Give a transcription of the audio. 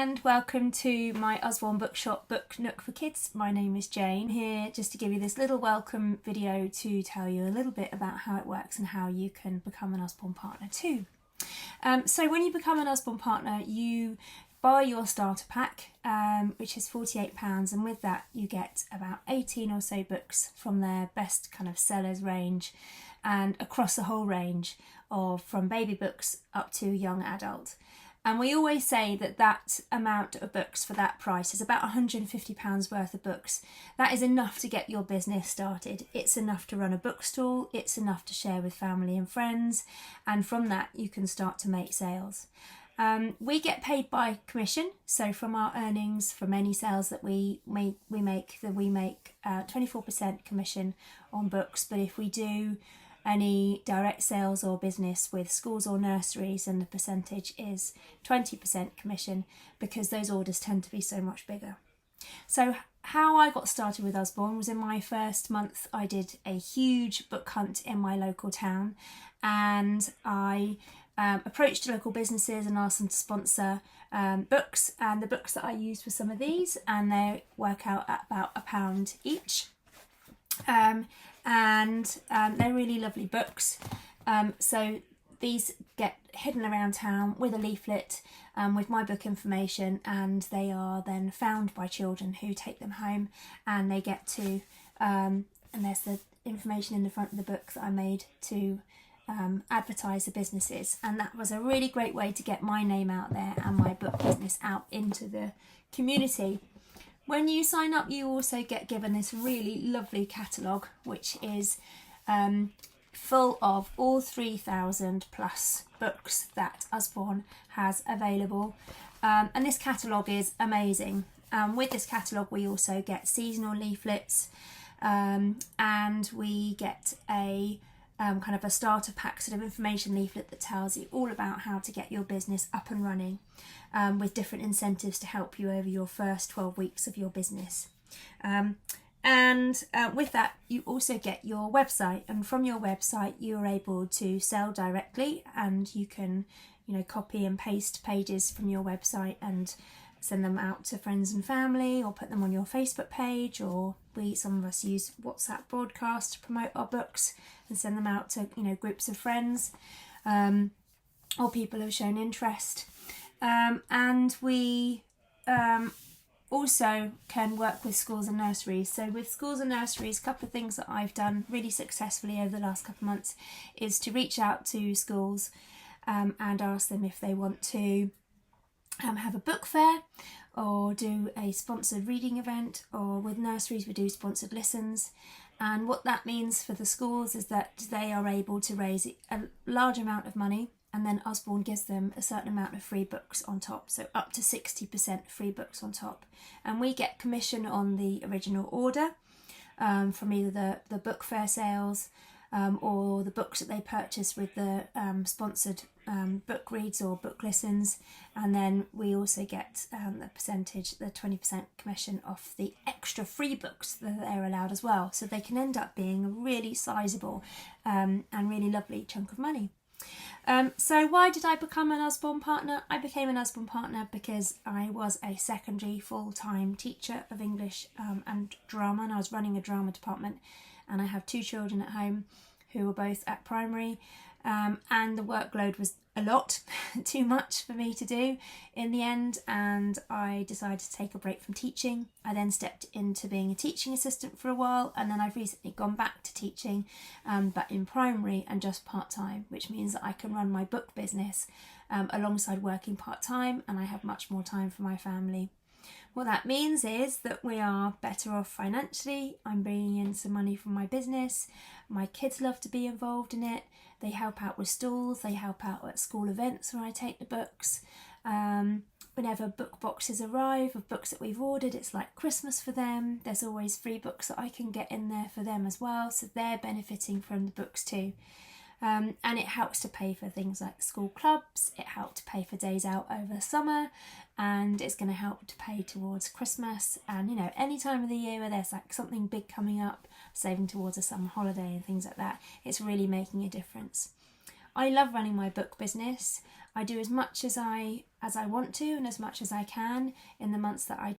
and welcome to my Usborne Bookshop Book Nook for Kids. My name is Jane, here just to give you this little welcome video to tell you a little bit about how it works and how you can become an Usborne partner too. So when you become an Usborne partner, you buy your starter pack, which is £48, and with that you get about 18 or so books from their best kind of sellers range, and across the whole range of from baby books up to young adult. And we always say that that amount of books for that price is about £150 worth of books. That is enough to get your business started. It's enough to run a bookstall, it's enough to share with family and friends, and from that you can start to make sales. We get paid by commission, so from our earnings from any sales that we make 24% commission on books. But if we do any direct sales or business with schools or nurseries, then the percentage is 20% commission, because those orders tend to be so much bigger. So how I got started with Usborne was in my first month. I did a huge book hunt in my local town, and I approached local businesses and asked them to sponsor books, and the books that I used were some of these, and they work out at about £1 each. They're really lovely books. So these get hidden around town with a leaflet with my book information, and they are then found by children who take them home, and they get to, and there's the information in the front of the book that I made to advertise the businesses. And that was a really great way to get my name out there and my book business out into the community. When you sign up, you also get given this really lovely catalogue, which is full of all 3,000 plus books that Usborne has available. And this catalogue is amazing. With this catalogue, we also get seasonal leaflets, and we get a kind of a starter pack sort of information leaflet that tells you all about how to get your business up and running, with different incentives to help you over your first 12 weeks of your business. With that, you also get your website, and from your website you're able to sell directly, and you can, copy and paste pages from your website and send them out to friends and family, or put them on your Facebook page, or some of us use WhatsApp broadcast to promote our books and send them out to groups of friends, or people who have shown interest. And we also can work with schools and nurseries. So with schools and nurseries, a couple of things that I've done really successfully over the last couple of months is to reach out to schools and ask them if they want to have a book fair, or do a sponsored reading event, or with nurseries we do sponsored listens. And what that means for the schools is that they are able to raise a large amount of money, and then Usborne gives them a certain amount of free books on top, so up to 60% free books on top. And we get commission on the original order from either the book fair sales or the books that they purchase with the sponsored book reads or book listens. And then we also get the percentage, the 20% commission off the extra free books that they're allowed as well. So they can end up being a really sizable and really lovely chunk of money. So why did I become an Usborne partner? I became an Usborne partner because I was a secondary full-time teacher of English and drama, and I was running a drama department, and I have 2 children at home who were both at primary, and the workload was a lot, too much for me to do in the end, and I decided to take a break from teaching. I then stepped into being a teaching assistant for a while, and then I've recently gone back to teaching, but in primary and just part-time, which means that I can run my book business alongside working part-time, and I have much more time for my family. What that means is that we are better off financially. I'm bringing in some money from my business. My kids love to be involved in it. They help out with stalls, they help out at school events where I take the books. Whenever book boxes arrive of books that we've ordered, it's like Christmas for them. There's always free books that I can get in there for them as well, so they're benefiting from the books too. And it helps to pay for things like school clubs, it helped to pay for days out over summer, and it's going to help to pay towards Christmas and any time of the year where there's like something big coming up, saving towards a summer holiday and things like that. It's really making a difference. I love running my book business. I do as much as I want to and as much as I can in the months that I